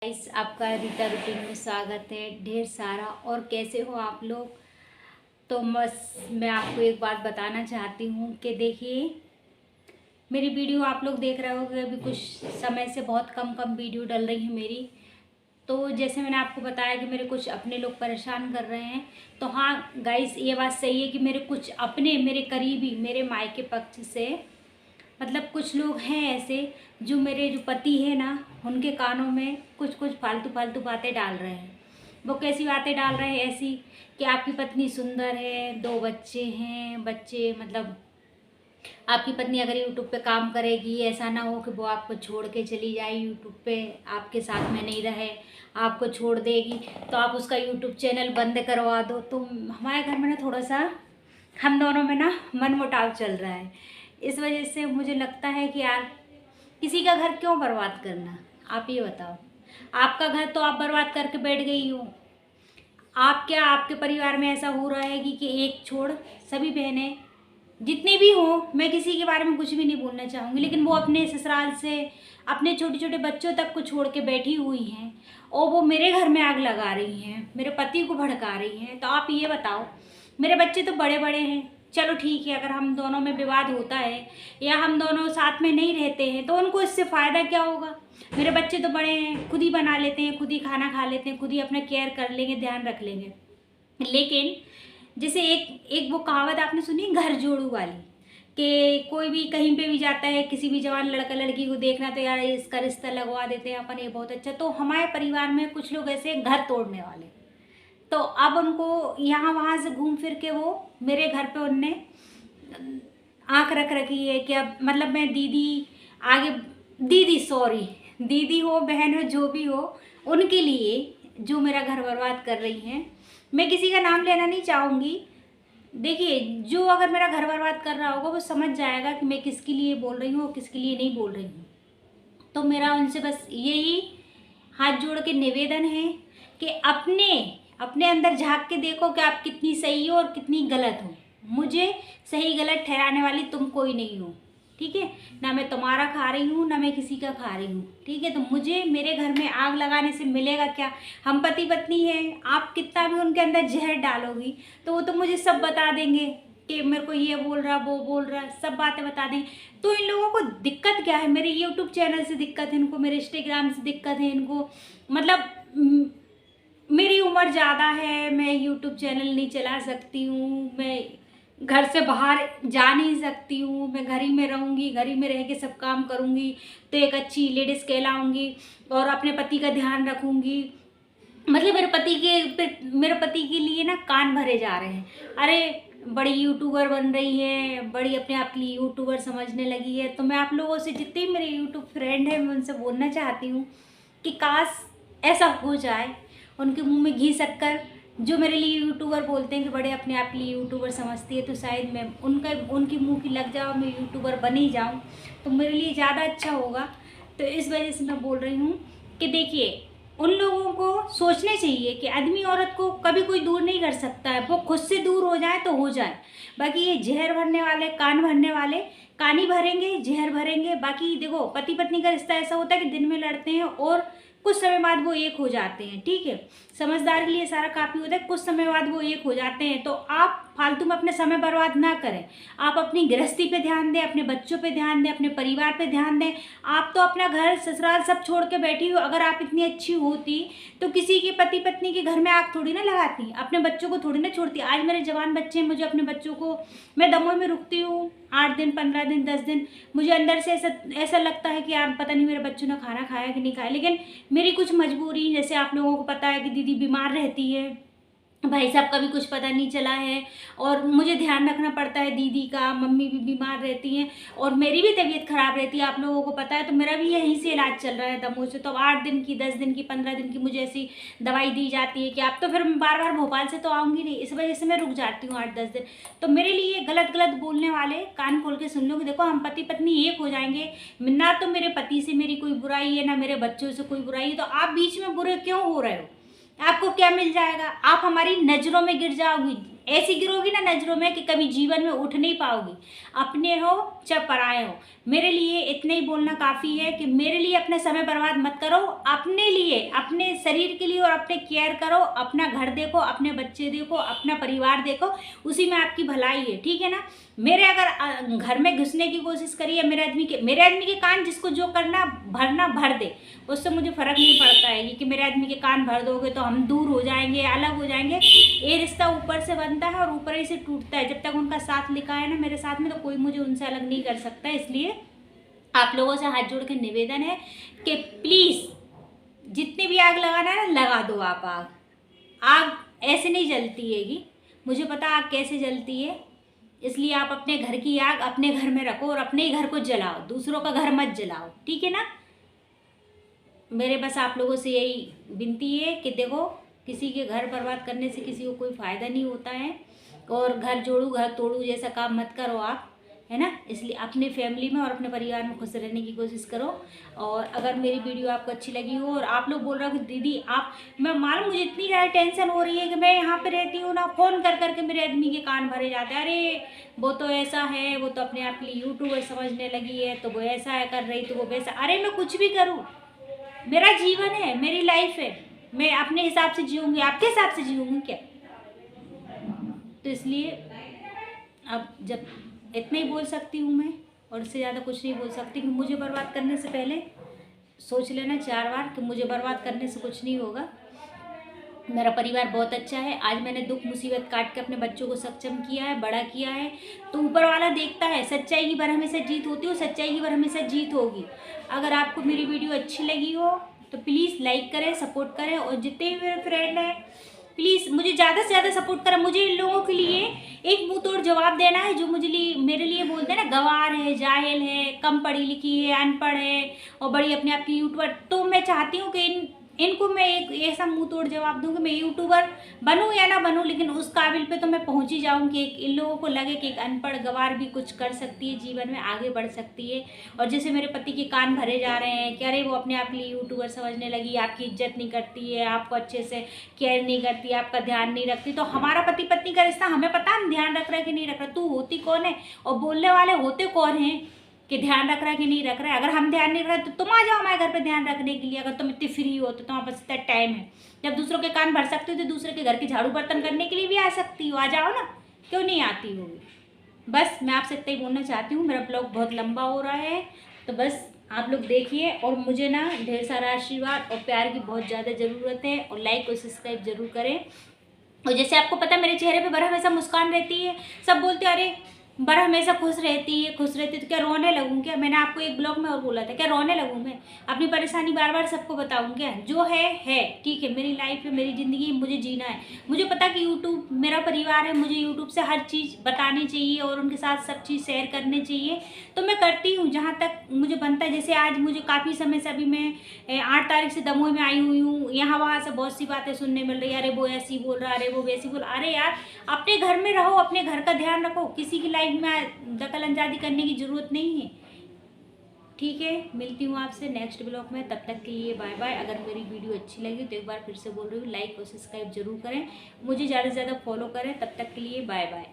Guys, आपका Rita routine में स्वागत है ढेर सारा। और कैसे हो आप लोग? तो बस मैं आपको एक बात बताना चाहती हूँ कि देखिए, मेरी वीडियो आप लोग देख रहे होंगे। अभी कुछ समय से बहुत कम कम वीडियो डल रही है मेरी। तो जैसे मैंने आपको बताया कि मेरे कुछ अपने लोग परेशान कर रहे हैं। तो हाँ गाइस, ये बात सही है कि मेरे कुछ अपने मेरे करीबी मेरे मायके पक्ष से मतलब कुछ लोग हैं ऐसे जो मेरे जो पति है ना, उनके कानों में कुछ कुछ फालतू फालतू बातें डाल रहे हैं। वो कैसी बातें डाल रहे हैं? ऐसी कि आपकी पत्नी सुंदर है, 2 बच्चे हैं, बच्चे मतलब आपकी पत्नी अगर यूट्यूब पे काम करेगी, ऐसा ना हो कि वो आपको छोड़ के चली जाए, यूट्यूब पे आपके साथ में नहीं रहे, आपको छोड़ देगी तो आप उसका यूट्यूब चैनल बंद करवा दो। तो हमारे घर में ना थोड़ा सा हम दोनों में ना मनमुटाव चल रहा है। इस वजह से मुझे लगता है कि यार, किसी का घर क्यों बर्बाद करना? आप ये बताओ। आपका घर तो आप बर्बाद करके बैठ गई हो। आप क्या, आपके परिवार में ऐसा हो रहा है कि एक छोड़ सभी बहनें जितनी भी हो, मैं किसी के बारे में कुछ भी नहीं बोलना चाहूँगी, लेकिन वो अपने ससुराल से अपने छोटे छोटे बच्चों तक को छोड़ के बैठी हुई हैं और वो मेरे घर में आग लगा रही हैं, मेरे पति को भड़का रही हैं। तो आप ये बताओ, मेरे बच्चे तो बड़े बड़े हैं, चलो ठीक है, अगर हम दोनों में विवाद होता है या हम दोनों साथ में नहीं रहते हैं तो उनको इससे फ़ायदा क्या होगा? मेरे बच्चे तो बड़े हैं, खुद ही बना लेते हैं, खुद ही खाना खा लेते हैं, खुद ही अपना केयर कर लेंगे, ध्यान रख लेंगे। लेकिन जैसे एक एक वो कहावत आपने सुनी, घर जोड़ू वाली, कि कोई भी कहीं पे भी जाता है, किसी भी जवान लड़का लड़की को देखना तो यार इसका रिश्ता लगवा देते हैं अपन, ये बहुत अच्छा। तो हमारे परिवार में कुछ लोग ऐसे घर तोड़ने वाले, तो अब उनको यहाँ वहाँ से घूम फिर के वो मेरे घर पे उनने आँख रख रखी है कि अब मतलब मैं दीदी आगे, दीदी सॉरी, दीदी हो बहन हो जो भी हो, उनके लिए जो मेरा घर बर्बाद कर रही हैं। मैं किसी का नाम लेना नहीं चाहूँगी। देखिए, जो अगर मेरा घर बर्बाद कर रहा होगा वो समझ जाएगा कि मैं किसके लिए बोल रही हूँ और किसके लिए नहीं बोल रही हूँ। तो मेरा उनसे बस यही हाथ जोड़ के निवेदन है कि अपने अपने अंदर झांक के देखो कि आप कितनी सही हो और कितनी गलत हो। मुझे सही गलत ठहराने वाली तुम कोई नहीं हो, ठीक है ना? मैं तुम्हारा खा रही हूँ ना मैं किसी का खा रही हूँ, ठीक है? तो मुझे मेरे घर में आग लगाने से मिलेगा क्या? हम पति पत्नी हैं, आप कितना भी उनके अंदर जहर डालोगी तो वो तो मुझे सब बता देंगे कि मेरे को ये बोल रहा, वो बोल रहा, सब बातें बता देंगे। तो इन लोगों को दिक्कत क्या है? मेरे यूट्यूब चैनल से दिक्कत है इनको, मेरे इंस्टाग्राम से दिक्कत है इनको। मतलब मेरी उम्र ज़्यादा है, मैं यूट्यूब चैनल नहीं चला सकती हूँ, मैं घर से बाहर जा नहीं सकती हूँ, मैं घर ही में रहूँगी, घर ही में रह के सब काम करूँगी तो एक अच्छी लेडीज़ कहलाऊँगी और अपने पति का ध्यान रखूँगी। मतलब मेरे पति के लिए ना कान भरे जा रहे हैं। अरे, बड़ी यूट्यूबर बन रही है, बड़ी अपने आप के लिए यूट्यूबर समझने लगी है। तो मैं आप लोगों से, जितने भी मेरे यूट्यूब फ्रेंड हैं, मैं उनसे बोलना चाहती हूँ कि काश ऐसा हो जाए, उनके मुंह में घी शक्कर जो मेरे लिए यूट्यूबर बोलते हैं कि बड़े अपने आप के लिए यूट्यूबर समझती है, तो शायद मैं उनकी मुंह की लग जाऊँ, मैं यूट्यूबर बन ही जाऊँ तो मेरे लिए ज़्यादा अच्छा होगा। तो इस वजह से मैं बोल रही हूँ कि देखिए, उन लोगों को सोचने चाहिए कि आदमी औरत को कभी कोई दूर नहीं कर सकता है, वो खुद से दूर हो जाए तो हो जाए। बाकी ये जहर भरने वाले, कान भरने वाले कान ही भरेंगे, जहर भरेंगे। बाकी देखो, पति पत्नी का रिश्ता ऐसा होता है कि दिन में लड़ते हैं और कुछ समय बाद वो एक हो जाते हैं, ठीक है? समझदार के लिए सारा काफ़ी होता है, कुछ समय बाद वो एक हो जाते हैं। तो आप फालतू में अपने समय बर्बाद ना करें। आप अपनी गृहस्थी पे ध्यान दें, अपने बच्चों पे ध्यान दें, अपने परिवार पे ध्यान दें। आप तो अपना घर ससुराल सब छोड़ के बैठी हो। अगर आप इतनी अच्छी होती तो किसी के पति पत्नी के घर में आग थोड़ी ना लगाती, अपने बच्चों को थोड़ी ना छोड़ती। आज मेरे जवान बच्चे हैं, मुझे अपने बच्चों को, मैं दमोह में रुकती हूँ 8 दिन, 15 दिन, 10 दिन, मुझे अंदर से ऐसा लगता है कि यार पता नहीं मेरे बच्चों ने खाना खाया कि नहीं खाया। लेकिन मेरी कुछ मजबूरी, जैसे आप लोगों को पता है कि दीदी बीमार रहती है, भाई साहब का भी कुछ पता नहीं चला है और मुझे ध्यान रखना पड़ता है दीदी का, मम्मी भी बीमार रहती हैं और मेरी भी तबीयत ख़राब रहती है, आप लोगों को पता है। तो मेरा भी यहीं से इलाज चल रहा है दमोह से। तो 8 दिन की, 10 दिन की, 15 दिन की मुझे ऐसी दवाई दी जाती है कि आप तो फिर बार बार भोपाल से तो आऊँगी नहीं, इस वजह से मैं रुक जाती हूँ 8-10 दिन। तो मेरे लिए गलत गलत बोलने वाले कान खोल के सुन लो कि देखो, हम पति पत्नी एक हो जाएंगे, ना तो मेरे पति से मेरी कोई बुराई है, ना मेरे बच्चों से कोई बुराई है, तो आप बीच में बुरे क्यों हो रहे हो? आपको क्या मिल जाएगा? आप हमारी नज़रों में गिर जाओगी, ऐसी गिरोगी ना नज़रों में कि कभी जीवन में उठ नहीं पाओगी। अपने हो चाहे पराए हो। मेरे लिए इतना ही बोलना काफ़ी है कि मेरे लिए अपना समय बर्बाद मत करो, अपने लिए, अपने शरीर के लिए और अपने केयर करो, अपना घर देखो, अपने बच्चे देखो, अपना परिवार देखो, उसी में आपकी भलाई है, ठीक है ना। मेरे अगर घर में घुसने की कोशिश करिए, मेरे आदमी के कान जिसको जो करना भरना भर दे, उससे मुझे फ़र्क नहीं पड़ता है कि मेरे आदमी के कान भर दोगे तो हम दूर हो जाएंगे, अलग हो जाएंगे। ये रिश्ता ऊपर से बनता है और ऊपर ही से टूटता है। जब तक उनका साथ लिखा है ना मेरे साथ में, तो कोई मुझे उनसे अलग नहीं कर सकता। इसलिए आप लोगों से हाथ जोड़ के निवेदन है कि प्लीज़ जितनी भी आग लगाना है ना, लगा दो आप आग ऐसे नहीं जलती हैगी, मुझे पता आग कैसे जलती है। इसलिए आप अपने घर की आग अपने घर में रखो और अपने ही घर को जलाओ, दूसरों का घर मत जलाओ, ठीक है ना। मेरे बस आप लोगों से यही विनती है कि देखो, किसी के घर बर्बाद करने से किसी को कोई फ़ायदा नहीं होता है, और घर जोड़ू घर तोड़ू जैसा काम मत करो आप, है ना। इसलिए अपने फैमिली में और अपने परिवार में खुश रहने की कोशिश करो। और अगर मेरी वीडियो आपको अच्छी लगी हो और आप लोग बोल रहे हो कि दीदी आप, मैं मालूम मुझे इतनी ज़्यादा टेंशन हो रही है कि मैं यहाँ पे रहती हूँ ना, फ़ोन कर करके मेरे आदमी के कान भरे जाते हैं, अरे वो तो ऐसा है, वो तो अपने आप के लिए यूट्यूबर समझने लगी है, तो वो ऐसा है कर रही, तो वो वैसा। अरे मैं कुछ भी करूँ, मेरा जीवन है, मेरी लाइफ है, मैं अपने हिसाब से जीऊँगी, आपके हिसाब से जीऊँगी क्या। तो इसलिए अब जब इतना ही बोल सकती हूँ मैं, और इससे ज़्यादा कुछ नहीं बोल सकती, कि मुझे बर्बाद करने से पहले सोच लेना 4 बार कि मुझे बर्बाद करने से कुछ नहीं होगा। मेरा परिवार बहुत अच्छा है, आज मैंने दुख मुसीबत काट के अपने बच्चों को सक्षम किया है, बड़ा किया है, तो ऊपर वाला देखता है। सच्चाई की बार हमेशा जीत होती है, सच्चाई की बार हमेशा जीत होगी। अगर आपको मेरी वीडियो अच्छी लगी हो तो प्लीज़ लाइक करें, सपोर्ट करें, और जितने भी मेरे फ्रेंड हैं प्लीज़ मुझे ज़्यादा से ज़्यादा सपोर्ट करें। मुझे इन लोगों के लिए एक मुँह तोड़ जवाब देना है जो मेरे लिए बोलते हैं ना, गंवार है, जाहिल है, कम पढ़ी लिखी है, अनपढ़ है और बड़ी अपने आप की यूट्यूबर। तो मैं चाहती हूँ कि इनको मैं एक ऐसा मुंह तोड़ जवाब दूँ कि मैं यूट्यूबर बनूँ या ना बनूँ, लेकिन उस काबिल पे तो मैं पहुँच ही जाऊँ कि इन लोगों को लगे कि एक अनपढ़ गंवार भी कुछ कर सकती है, जीवन में आगे बढ़ सकती है। और जैसे मेरे पति के कान भरे जा रहे हैं कि अरे वो अपने आप के लिए यूट्यूबर समझने लगी, आपकी इज्जत नहीं करती है, आपको अच्छे से केयर नहीं करती, आपका ध्यान नहीं रखती। तो हमारा पति पत्नी का रिश्ता हमें पता है हम ध्यान रख रहे हैं कि नहीं रख रहे। तू होती कौन है और बोलने वाले होते कौन हैं कि ध्यान रख रहा है कि नहीं रख रहा है। अगर हम ध्यान नहीं रख रहे तो तुम आ जाओ हमारे घर पे ध्यान रखने के लिए। अगर तुम इतनी फ्री हो तो तुम्हारे पास इतना टाइम है, जब दूसरों के कान भर सकती हो तो दूसरे के घर के झाड़ू बर्तन करने के लिए भी आ सकती हो, आ जाओ ना, क्यों नहीं आती होगी। बस मैं आपसे इतना ही बोलना चाहती हूँ। मेरा ब्लॉग बहुत लंबा हो रहा है, तो बस आप लोग देखिए, और मुझे ना ढेर सारा आशीर्वाद और प्यार की बहुत ज़्यादा ज़रूरत है, और लाइक और सब्सक्राइब जरूर करें। और जैसे आपको पता है मेरे चेहरे पे बड़ा हमेशा मुस्कान रहती है, सब बोलते हैं अरे बड़ा हमेशा खुश रहती है तो क्या रोने लगूँ क्या। मैंने आपको एक ब्लॉग में और बोला था, क्या रोने लगूँ मैं, अपनी परेशानी बार बार सबको बताऊँ क्या। जो है ठीक है, मेरी लाइफ है, मेरी ज़िंदगी, मुझे जीना है। मुझे पता कि यूट्यूब मेरा परिवार है, मुझे यूट्यूब से हर चीज़ बतानी चाहिए और उनके साथ सब चीज़ शेयर करनी चाहिए, तो मैं करती हूँ जहाँ तक मुझे बनता है। जैसे आज मुझे काफ़ी समय से, अभी मैं 8 तारीख से दमोह में आई हुई हूँ, यहाँ वहाँ से बहुत सी बातें सुनने मिल रही है, अरे वो ऐसी बोल रहा, अरे वो वैसी बोल। अरे यार अपने घर में रहो, अपने घर का ध्यान रखो, किसी की लाइफ में दखल अंदाजी करने की ज़रूरत नहीं है, ठीक है। मिलती हूँ आपसे नेक्स्ट ब्लॉग में, तब तक के लिए बाय बाय। अगर मेरी वीडियो अच्छी लगी तो एक बार फिर से बोल रही हूँ, लाइक और सब्सक्राइब जरूर करें, मुझे ज़्यादा से ज़्यादा फॉलो करें। तब तक के लिए बाय बाय।